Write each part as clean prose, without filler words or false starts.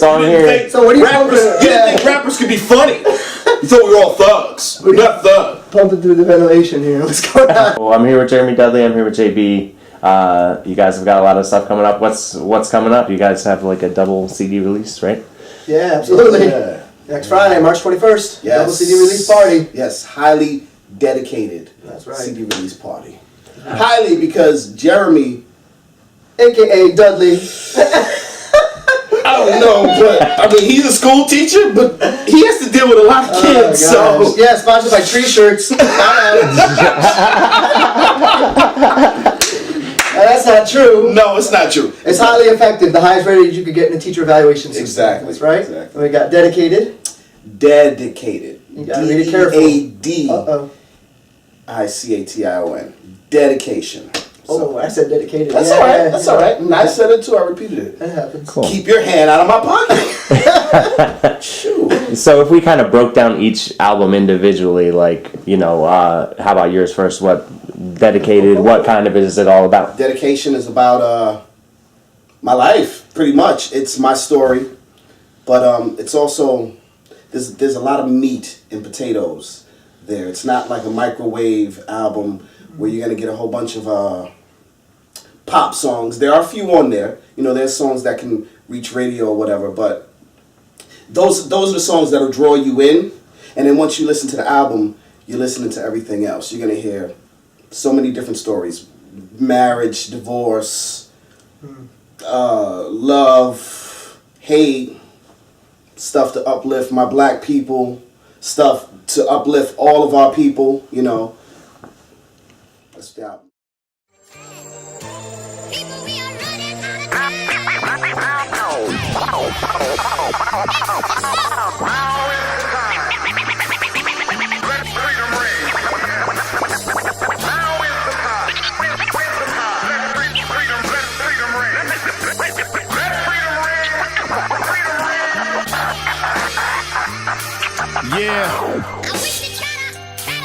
That's all I'm hearing. So what do you think rappers can be funny? You thought we were all thugs. We're not thugs. Pumping through the ventilation here. What's going on? Well, I'm here with Jeremy Dudley. I'm here with JB. You guys have got a lot of stuff coming up. What's coming up? You guys have like a double CD release, right? Yeah, absolutely. Yeah. Next Friday, March 21st. Yes. Double CD release party. Yes, highly dedicated. That's right. CD release party. Highly because Jeremy, a.k.a. Dudley. I don't know, but I mean he's a school teacher, but he has to deal with a lot of kids. So yeah, sponsored by Tree Shirts. That's not true. No, it's not true. It's highly effective. The highest rated you could get in a teacher evaluation system. Exactly. That's right. Exactly. And we got Dedicated. Dedicated. You gotta read it carefully. D-E-A-D-I-C-A-T-I-O-N. Dedication. Oh, I said Dedicated. That's all right. That's all right. And I said it too. I repeated it. That happens. Cool. Keep your hand out of my pocket. Shoot. So if we kind of broke down each album individually, like, how about yours first? What Dedicated, what kind of is it all about? Dedication is about my life, pretty much. It's my story. But it's also, there's a lot of meat and potatoes there. It's not like a microwave album where you're going to get a whole bunch of pop songs. There are a few on there. There's songs that can reach radio or whatever, but those are the songs that'll draw you in. And then once you listen to the album, you're listening to everything else. You're going to hear so many different stories. Marriage, divorce, love, hate, stuff to uplift my black people, stuff to uplift all of our people, That's the album. Yeah.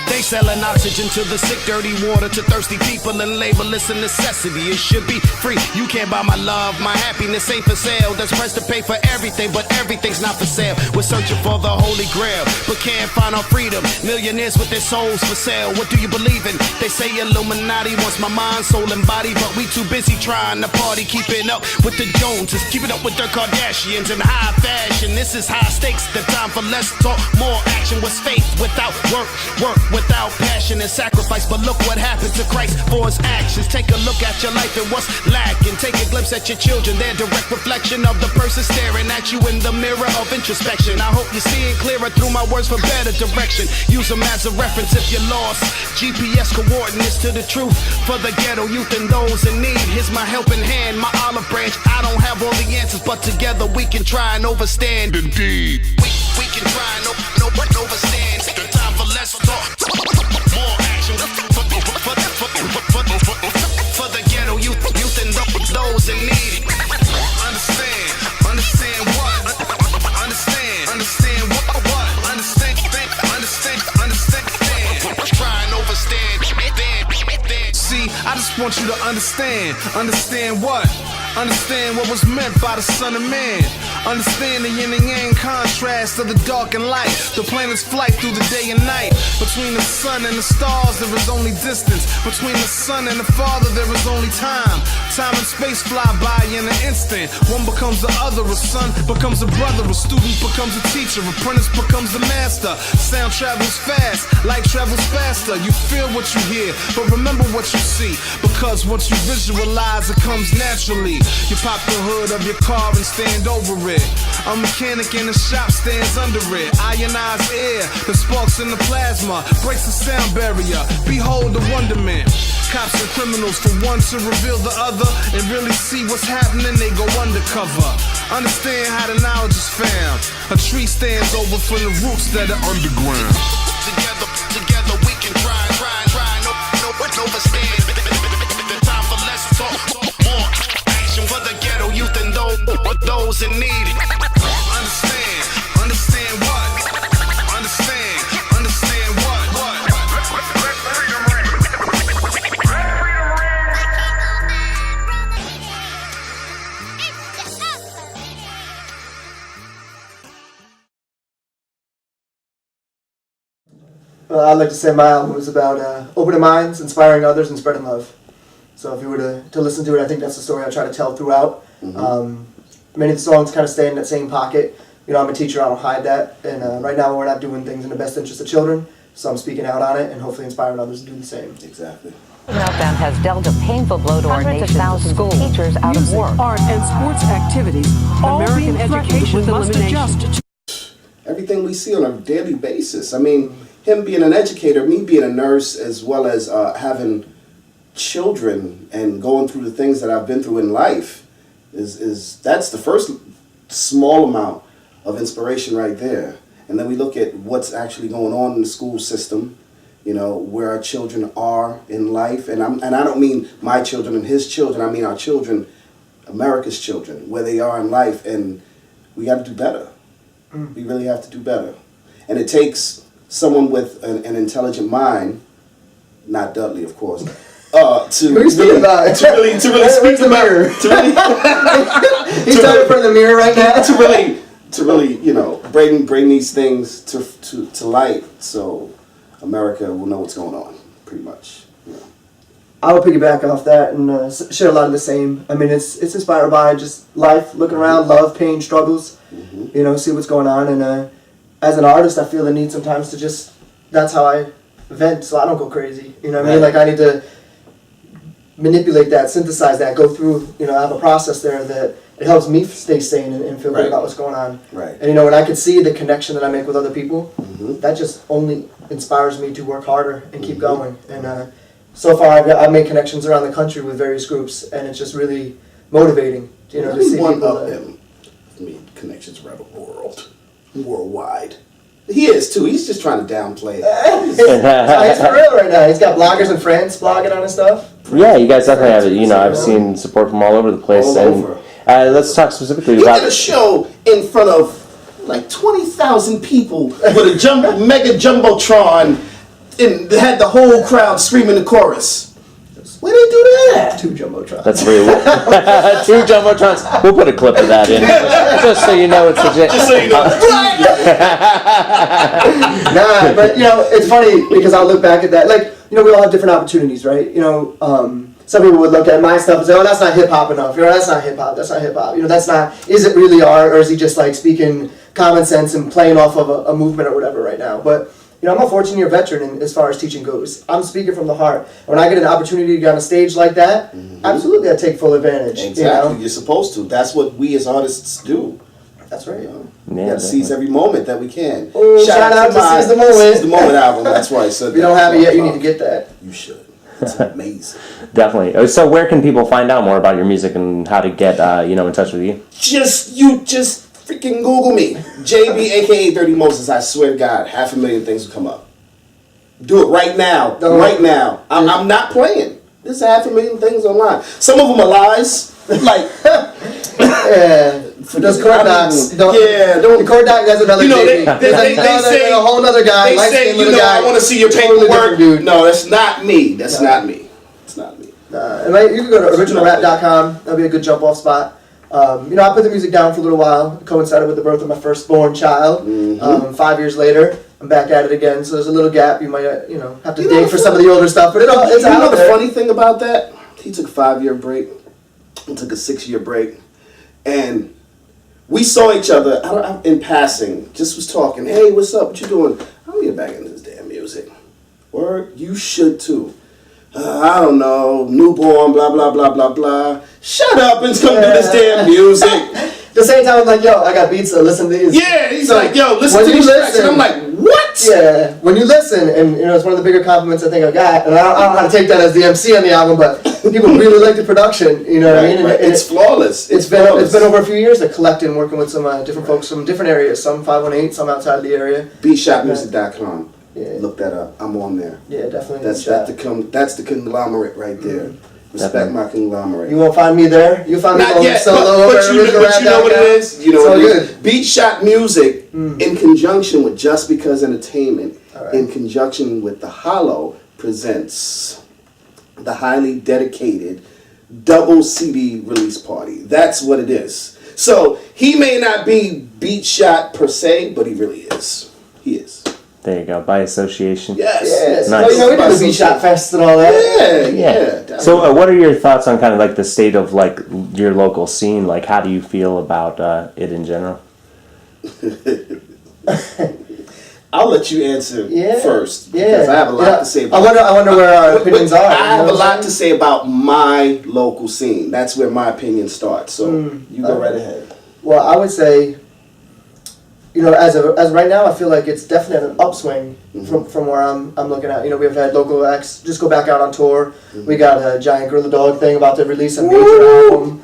They selling oxygen to the sick, dirty water to thirsty people, and label it's a necessity. It should be free. You can't buy my love, my happiness ain't for sale. There's price to pay for everything, but everything's not for sale. We're searching for the holy grail, but can't find our freedom. Millionaires with their souls for sale. What do you believe in? They say Illuminati wants my mind, soul, and body, but we too busy trying to party, keeping up with the Joneses, keeping up with their Kardashians in high fashion. This is high stakes. The time for less talk, more action. What's faith without work? Work without passion and sacrifice. But look what happened to Christ for his actions. Take a look at your life and what's lacking. Take a glimpse at your children, their direct reflection of the person staring at you in the mirror of introspection. I hope you see it clearer through my words for better direction. Use them as a reference if you're lost. GPS coordinates to the truth for the ghetto youth and those in need. Here's my helping hand, my olive branch. I don't have all the answers, but together we can try and overstand. Indeed, we can try and overstand. The time for less talk, more action. For the ghetto youth and those in need. Understand what? Understand what? Understand. Try and overstand. See, I just want you to understand what? Understand what was meant by the Son of Man. Understand the yin and yang contrast of the dark and light. The planet's flight through the day and night. Between the sun and the stars there is only distance. Between the Son and the Father there is only time. Time and space fly by in an instant. One becomes the other, a son becomes a brother, a student becomes a teacher, apprentice becomes a master. Sound travels fast, light travels faster. You feel what you hear, but remember what you see. Because once you visualize, it comes naturally. You pop the hood of your car and stand over it. A mechanic in the shop stands under it. Ionized air, the sparks in the plasma breaks the sound barrier. Behold the wonderment. Cops and criminals for one to reveal the other and really see what's happening, they go undercover. Understand how the knowledge is found. A tree stands over from the roots that are underground. Together we can try, no, overstand. The time for less talk, more action for the ghetto youth and those in need. Understand what? Understand what? I'd like to say my album was about opening minds, inspiring others, and spreading love. So if you were to listen to it, I think that's the story I try to tell throughout. Many of the songs kind of stay in that same pocket. You know, I'm a teacher, I don't hide that. And right now we're not doing things in the best interest of children, so I'm speaking out on it and hopefully inspiring others to do the same. Exactly. Meltdown has dealt a painful blow to our nation's thousands of teachers out of Music, work. art, and sports activities, American education must adjust. Everything we see on a daily basis. I mean, him being an educator, me being a nurse, as well as having children and going through the things that I've been through in life, is that's the first small amount of inspiration right there. And then we look at what's actually going on in the school system. You know, where our children are in life, and I don't mean my children and his children. I mean our children, America's children, where they are in life, and we got to do better. We really have to do better, and it takes someone with an intelligent mind, not Dudley, of course, to really speak about to really He's talking in front of the mirror right now. to really, you know, bring these things to light, so America will know what's going on, pretty much. You know. I would piggyback off that and share a lot of the same. I mean, it's inspired by just life, looking around, love, pain, struggles, you know, see what's going on. And as an artist, I feel the need sometimes to just, that's how I vent, so I don't go crazy. You know what I mean? Like, I need to manipulate that, synthesize that, go through, you know, I have a process there that it helps me stay sane and feel good about what's going on. Right. And, you know, when I can see the connection that I make with other people, that just only inspires me to work harder and keep going. And so far, I've made connections around the country with various groups, and it's just really motivating, you know, to see people. I mean, connections around the world, worldwide. He is too. He's just trying to downplay it. He's for real right now. He's got bloggers in France blogging on his stuff. Yeah, you guys definitely have it. You know, I've seen support from all over the place. All over. Let's talk specifically He about did a show in front of like 20,000 people with a mega jumbotron, and had the whole crowd screaming the chorus. Where they do that? 2 jumbotrons. That's real. 2 jumbotrons. We'll put a clip of that in, just so you know it's legit. Just so you know. Nah, but you know, it's funny because I'll look back at that. Like, you know, we all have different opportunities, right? You know, some people would look at my stuff and say, "Oh, that's not hip hop enough." You know, that's not hip hop. That's not hip hop. You know, that's not. Is it really art, or is he just like speaking common sense and playing off of a movement or whatever right now? But you know, I'm a 14-year veteran as far as teaching goes. I'm speaking from the heart. When I get an opportunity to get on a stage like that, absolutely, I take full advantage. Exactly, you know? You're supposed to. That's what we as artists do. That's right. You know? Yeah, We gotta seize every moment that we can. Oh, shout out to my Seize the Moment. Seize the Moment album. That's why I said If you don't have it yet, you need to get that. You should. It's amazing. Definitely. So, where can people find out more about your music and how to get you know, in touch with you? Just freaking Google me, JB, aka Dirty Moses. I swear to God, 500,000 things will come up. Do it right now. Right now. I'm not playing. There's 500,000 things online. Some of them are lies. Like, those chord docs. Don't. The chord doc, that's another. You know, JB. they say a whole other guy. They say, you know, I want to see your paperwork. Dude. No, that's not me. That's not me. It's not me. You can go to originalrap.com. That'll be a good jump off spot. You know, I put the music down for a little while. It coincided with the birth of my firstborn child. 5 years later, I'm back at it again. So there's a little gap. You might, you know, have to dig for some of the older stuff. But it's you out know the there. funny thing about that? He took a 5-year break. I took a 6-year break. And we saw each other in passing. Just was talking. Hey, what's up? What you doing? I'm getting back into this damn music. Word? You should too. I don't know. Newborn, blah, blah, blah, blah, blah. Shut up and come do this damn music. At the same time, I'm like, yo, I got beats, so listen to these. Yeah, he's like, yo, listen to these tracks. And I'm like, what? Yeah, when you listen, and you know, it's one of the bigger compliments I think I got, and I don't know how to take that as the MC on the album, but people really like the production, you know what I mean? Right. And it's flawless. It's been over a few years of collecting, working with some different folks from different areas, some 518, some outside the area. Beatshopmusic.com. Yeah. Look that up. I'm on there. Yeah, definitely. That's the conglomerate right there. Respect my conglomerate. You won't find me there. You'll find me Not going yet, solo but you know what it is. You know what it is. Good. Beat Shot Music, in conjunction with Just Because Entertainment, in conjunction with The Hollow, presents the highly dedicated double CD release party. That's what it is. So he may not be Beat Shot per se, but he really is. He is. There you go. By association. Yes. Yeah, Nice. so, you know, we did the Beat Shot Fest and all that. Yeah. So, what are your thoughts on kind of like the state of like your local scene? Like, how do you feel about it in general? I'll let you answer first because I have a lot to say about I wonder where our opinions are. I have a lot to say about my local scene. That's where my opinion starts. So you go right ahead. Well, I would say, you know, as right now, I feel like it's definitely an upswing from where I'm looking at. You know, we've had local acts just go back out on tour. We got a Giant Gorilla Dog thing about to release a major album.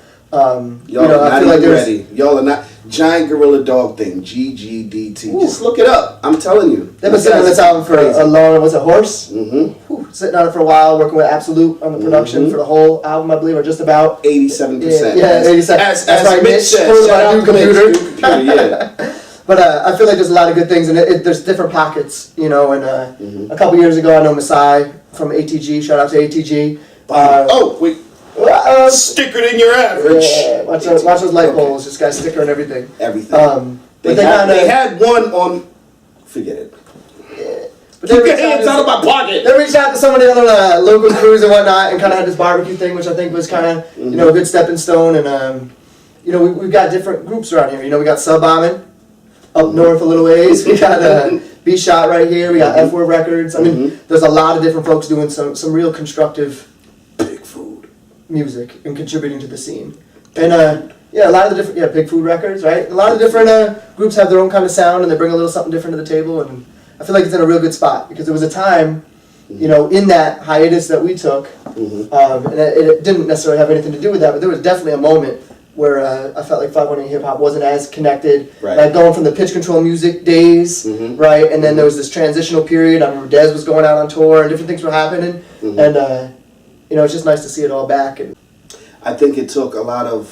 Y'all are not even ready. Y'all are not. Giant Gorilla Dog thing, GGDT. Just look it up. I'm telling you. They've been sitting on this album for a long, was it Horse? Mm-hmm. Sitting on it for a while, working with Absolute on the production for the whole album, I believe, or just about 87%. Yeah, 87%. As right, Mitch said, Pulled shout my out new to Mitch, computer. new computer, yeah. But I feel like there's a lot of good things, and there's different pockets, you know. And a couple years ago, I know Masai from ATG. Shout out to ATG. Wait. Sticker in your average. Yeah, watch those light poles. This guy's sticker and everything. Everything. But they had one on. Forget it. But Keep your hands out of my pocket. They reached out to some of the other local crews and whatnot, and kind of had this barbecue thing, which I think was kind of you know a good stepping stone. And you know we've got different groups around here. You know we got Sub Bombing up north a little ways. We got B Shot right here. We got F Word Records. I mean, there's a lot of different folks doing some real constructive music and contributing to the scene. And a lot of the different Big Food Records, right? A lot of different groups have their own kind of sound, and they bring a little something different to the table. And I feel like it's in a real good spot because there was a time, you know, in that hiatus that we took, and it didn't necessarily have anything to do with that, but there was definitely a moment where I felt like 518 Hip Hop wasn't as connected, like going from the pitch control music days, right? And then there was this transitional period. I remember Dez was going out on tour and different things were happening, and you know, it's just nice to see it all back. And I think it took a lot of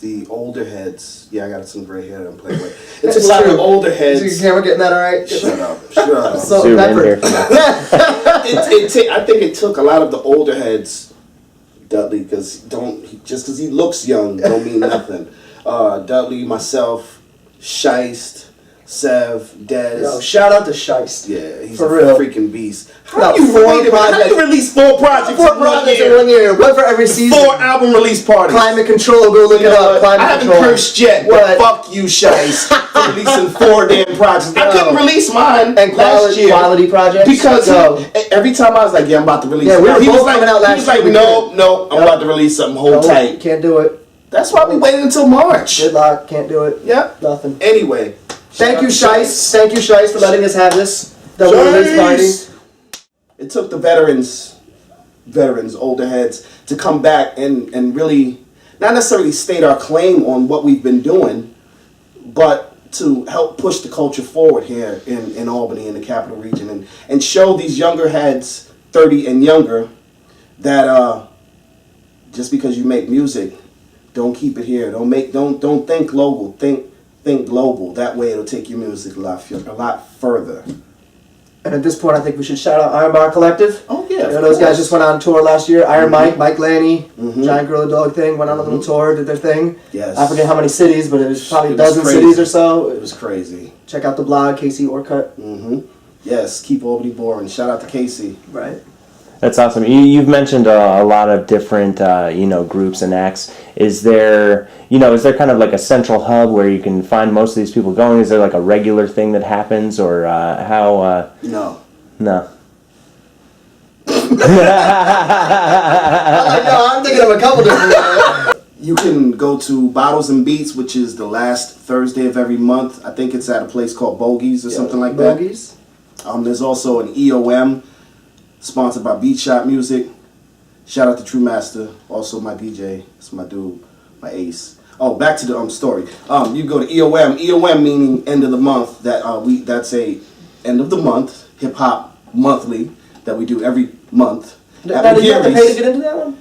the older heads. Yeah, I got some gray hair that I'm playing with. It took a lot of older heads. Is your camera getting that all right? Shut up. Shut up. So Zoom in here. I think it took a lot of the older heads, Dudley, because just because he looks young don't mean nothing. Dudley, myself, Shiest, Sev, Dez. Yo, shout out to Shiest. Yeah, he's for a real. freaking beast. How How you release 4 projects in 1 year? One for every season. 4 album release parties. Climate Control, go look it up. Climate I haven't Control. cursed yet, but fuck you, Shiest, for releasing 4 damn projects. I couldn't release mine and last year. Quality projects. Because every time I was like, I'm about to release. Yeah, we were he both was like, coming out last He was like, year. no, I'm about to release something. Hold tight. Can't do it. That's why we waited until March. Good luck. Can't do it. Yep. Nothing. Anyway. Thank you, Shiest. Thank you, Shiest, for letting us have this double release party. It took the veterans, older heads, to come back and really, not necessarily state our claim on what we've been doing, but to help push the culture forward here in Albany, in the capital region, and show these younger heads, 30 and younger, that just because you make music, don't keep it here. Don't think local. Think global. That way it'll take your music a lot further. And at this point, I think we should shout out Iron Bar Collective. Oh yeah, you know, those guys just went on tour last year. Iron Mike Lanny, Giant Gorilla Dog thing, went on a little tour, did their thing. Yes. I forget how many cities, but it was probably a dozen cities or so. It was crazy. Check out the blog, Casey Orcutt. Yes, keep Albany boring. Shout out to Casey. Right. That's awesome. You've mentioned a lot of different, groups and acts. Is there kind of like a central hub where you can find most of these people going? Is there like a regular thing that happens, or how? No. No. I'm thinking of a couple different ones. You can go to Bottles and Beats, which is the last Thursday of every month. I think it's at a place called Bogies or something like that. Bogies. There's also an EOM, sponsored by Beat Shot Music. Shout out to True Master, also my DJ. It's my dude, my ace. Oh, back to the story. You go to EOM. EOM meaning end of the month. That's a end of the month hip hop monthly that we do every month. Now, do you have to pay to get into that one?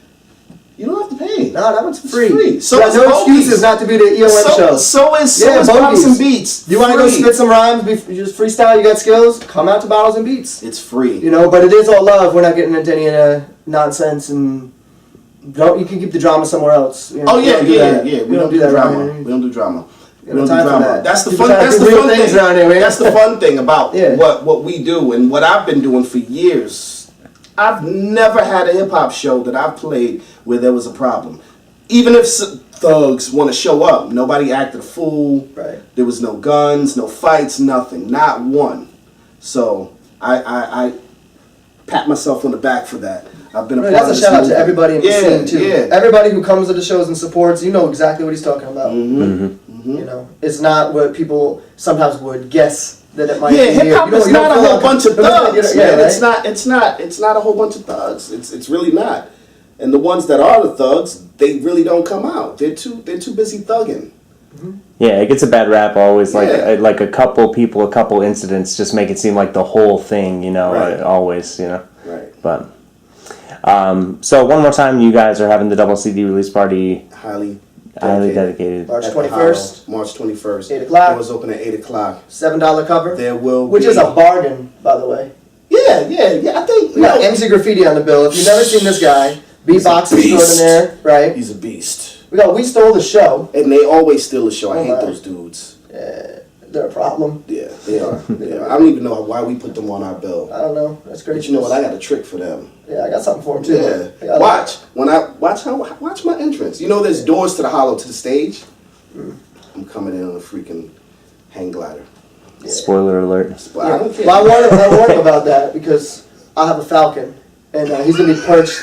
You don't have to pay. No, that one's free. It's free. So no excuses not to be the EOM show. So is Bottles and Beats. You want to go spit some rhymes, you just freestyle, you got skills, come out to Bottles and Beats. It's free. You know, but it is all love. We're not getting into any nonsense, and you can keep the drama somewhere else. You know, We don't do that drama. right? We don't do drama. You know, time for that. That's the People fun. try to That's do the real fun things thing. around here, man. That's the fun thing about Yeah. what we do and what I've been doing for years. I've never had a hip hop show that I've played where there was a problem. Even if thugs want to show up, nobody acted a fool. Right. There was no guns, no fights, nothing, not one. So I pat myself on the back for that. I've been a part That's of a this shout out to movement. everybody in the scene too. Yeah. Everybody who comes to the shows and supports, you know exactly what he's talking about. You know, it's not what people sometimes would guess that it might be. Hip hop is not a whole bunch of thugs, man. Right? It's not a whole bunch of thugs. It's really not. And the ones that are the thugs, they really don't come out. They're too busy thugging. Yeah, it gets a bad rap always. Yeah. Like a couple people, a couple incidents just make it seem like the whole thing. You know, Right. always. You know, Right. but. So one more time, you guys are having the double CD release party. Highly Dedicated. March At the 21st, Hollow, March 21st. 8 o'clock. Doors open at 8 o'clock. $7 cover, There will which be... is a bargain, by the way. Yeah, I think... We got MC Graffiti on the bill. If you've never seen this guy, beatbox He's a beast. extraordinaire, right? He's a beast. We stole the show. And they always steal the show. I Oh, hate my. those dudes. They're a problem. Yeah, they are. I don't even know why we put them on our bill. I don't know. That's crazy. But you know what? I got a trick for them. Yeah, I got something for him too. Yeah. Watch my entrance. You know, there's doors to the Hollow to the stage. I'm coming in on a freaking hang glider. Spoiler alert. But I don't care. Well, I warned him about that because I have a falcon, and he's gonna be perched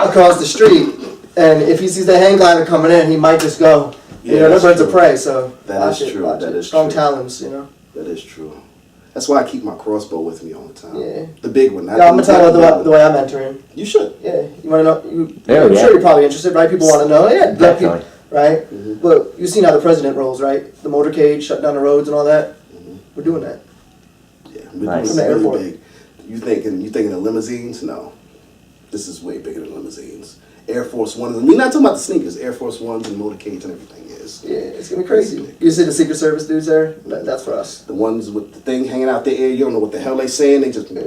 across the street. And if he sees the hang glider coming in, he might just go. Yeah, You know, they're that's birds of true. prey, so That watch is it, true. watch That it. is Strong true. talons, you know. That is true. That's why I keep my crossbow with me all the time. Yeah. The big one. Yeah, I'm gonna tell you the way I'm entering. You should. Yeah, you wanna know? Yeah, I'm yeah. sure you're probably interested, right? People want to know. Yeah, black people, Definitely. right? But you've seen how the president rolls, right? The motorcade, shut down the roads and all that. We're doing that. Yeah, we're Nice. doing From the really airport. big. You thinking of limousines? No. This is way bigger than limousines. Air Force One. We're not talking about the sneakers. Air Force Ones and motorcades and everything is. Yeah, it's gonna be crazy. You see the Secret Service dudes there? That's for us. The ones with the thing hanging out their ear, you don't know what the hell they saying. They just we're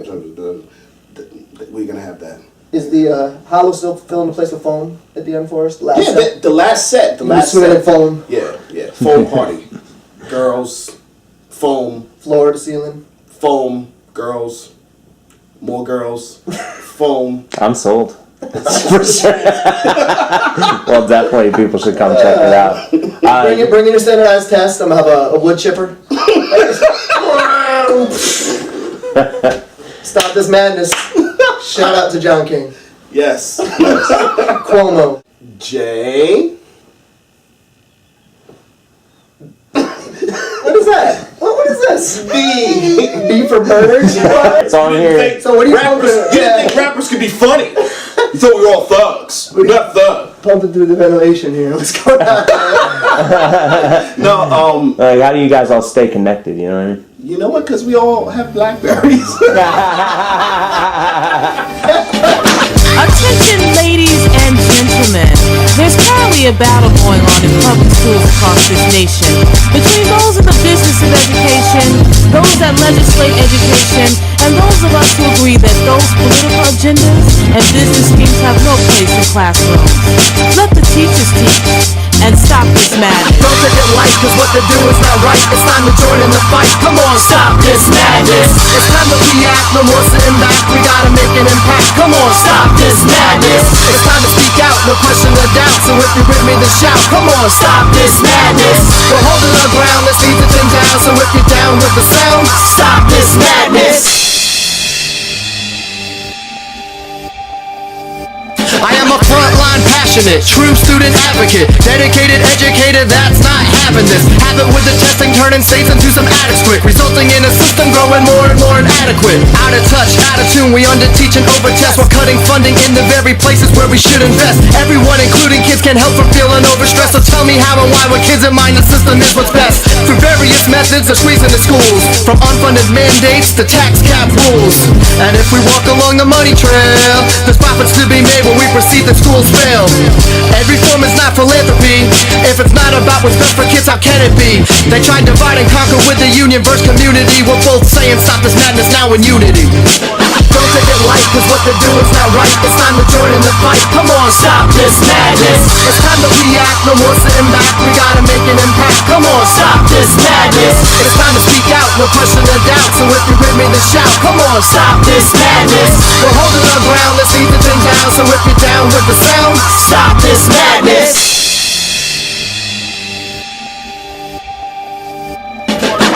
gonna have that. Is the Hollow still filling the place with foam at the end for us? The last Yeah, set? the last set. The You were last swimming in set. foam, Yeah. Foam party. Girls. Foam. floor to ceiling. Foam. Girls. More girls. Foam. I'm sold. For sure. Well, definitely people should come check it out. Bring in your standardized test. I'm gonna have a wood chipper. Stop this madness. Shout out to John King. Yes. Cuomo. Jay. What is that? What is this? B. B for birds? What? It's on here. So what are you Rappers, pumping? you didn't think rappers could be funny. You thought we were all thugs. We're not thugs. Pumping through the ventilation here. What's going on? No, Like, how do you guys all stay connected? You know what I mean? you know what? Because we all have Blackberries. Attention, ladies and gentlemen. There's currently a battle going on in public schools across this nation between those in the business of education, those that legislate education, and those of us who agree that those political agendas and business schemes have no place in classrooms. Let the teachers teach and stop this madness. Don't take it light, cause what they do is not right. It's time to join in the fight. Come on, stop this madness. It's time to react, no more sitting back. We gotta make an impact. Come on, stop this madness. It's time to speak out, no question or doubt. So if you're with me, then shout. Come on, stop this madness. We're holding our ground, let's leave the 10 down. So if you're down with the sound, stop this madness. I am a frontline passionate, true student advocate, dedicated, educated, that's not having this. Habit with the testing turning states into some addicts quick, resulting in a system growing more and more inadequate. Out of touch, out of tune, we under-teach and over-test while cutting funding in the very places where we should invest. Everyone, including kids, can help from feeling overstressed. So tell me how and why with kids in mind the system is what's best. Through various methods of squeezing the schools, from unfunded mandates to tax cap rules. And if we walk along the money trail, there's profits to be made when we perceive that schools fail. Every form is not philanthropy. If it's not about what's best for kids, how can it be? They try to divide and conquer with the union versus community. We're both saying stop this madness now in unity. Don't Don't take it light, cause what they're doing's not right. It's time to join in the fight. Come on, stop this madness. It's time to react, no more sitting back. We gotta make an impact. Come on, stop this madness. It's time to speak out, no question or doubt. So if you're with me, then shout. Come on, stop this madness. We're holding our ground, let's leave the thing down. So if you're down with the sound, stop this madness.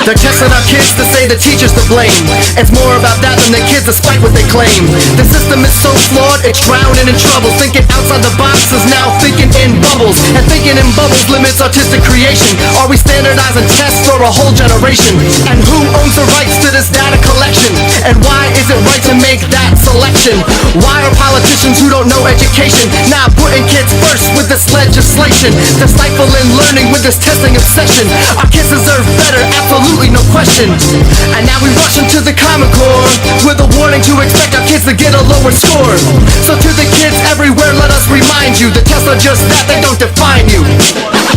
They're testing our kids to say the teacher's to blame. It's more about that than the kids despite what they claim. The system is so flawed, it's drowning in trouble. Thinking outside the box is now thinking in bubbles. And thinking in bubbles limits artistic creation. Are we standardizing tests for a whole generation? And who owns the rights to this data collection? And why is it right to make that selection? Why are politicians who don't know education now putting kids first with this legislation? They're stifling learning with this testing obsession. Our kids deserve better, absolutely no question. And now we rush into the Common Core with a warning to expect our kids to get a lower score. So to the kids everywhere, let us remind you, the tests are just that, they don't define you.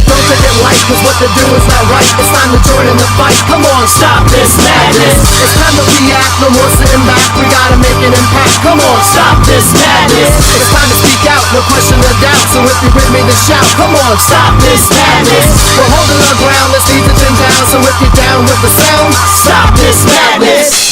Don't take it light, cause what they're doing's not right. It's time to join in the fight. Come on, stop this madness. It's time to react, no more sitting back. We gotta make an impact. Come on, stop this madness. It's time to speak out, no question or doubt. So if you're with me, then shout. Come on, stop this madness. We're holding our ground, let's leave the thing down. So if you're down with the sound, stop this madness.